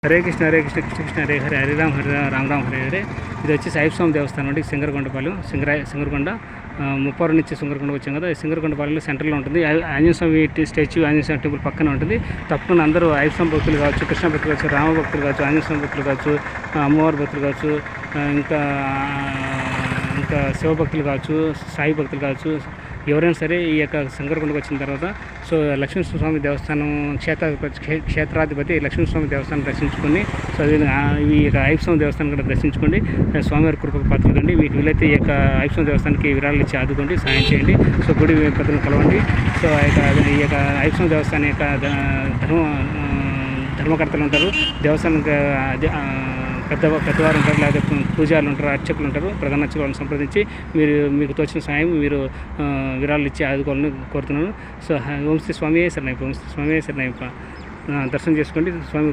హరే కృష్ణ కృష్ణ కృష్ణ హరే హరే హరే రామ్ హరే హరే. ఇది వచ్చి అయ్యప్ప స్వామి దేవస్థానం అండి, సింగరకొండపాలెం సింగరకొండ 32 నుంచి సింగరకొండ వచ్చాం కదా. సింగరకొండపాలెంలో సెంటర్లో ఉంటుంది. ఆంజనేయ స్వామి స్టాచ్యూ, ఆంజనేయ స్వామి టెంపుల్ పక్కన ఉంటుంది. తప్పకుండా అందరూ అయ్యప్ప స్వామి భక్తులు కావచ్చు, కృష్ణ భక్తులు కావచ్చు, రామ భక్తులు కావచ్చు, ఆంజనేయ స్వామి భక్తులు కావచ్చు, అమ్మవారి భక్తులు కావచ్చు, ఇంకా శివభక్తులు కావచ్చు, సాయి భక్తులు కావచ్చు, ఎవరైనా సరే ఈ యొక్క సింగరకొండకు వచ్చిన తర్వాత సో లక్ష్మీస్వామి దేవస్థానం క్షేత్రాధిపతి లక్ష్మీస్వామి దేవస్థానం దర్శించుకొని, సో ఈ యొక్క అయ్యప్ప స్వామి దేవస్థానం కూడా దర్శించుకోండి. స్వామివారి కృపకు పాత్రలు కండి. మీకు వీలైతే ఈ యొక్క అయ్యప్ప స్వామి దేవస్థానానికి విరాళాలు ఇచ్చి ఆదుకోండి, సాయం చేయండి. సో గుడి పెద్దలను కలవండి. సో ఈ యొక్క అయ్యప్ప స్వామి దేవస్థానం యొక్క ధర్మకర్తలు ఉంటారు, దేవస్థానానికి పెద్దవారు ఉంటారు, లేకపోతే పూజారులు ఉంటారు, అర్చకులు ఉంటారు. ప్రధాన అర్చకులను సంప్రదించి మీకు తోచిన సాయం మీరు విరాళాలు ఇచ్చి ఆదుకోవాలని కోరుతున్నాను. సో ఓం శ్రీ స్వామి శరణయ్యప్ప, ఓం శ్రీ స్వామి శరణయ్యప్ప. దర్శనం చేసుకోండి. స్వామి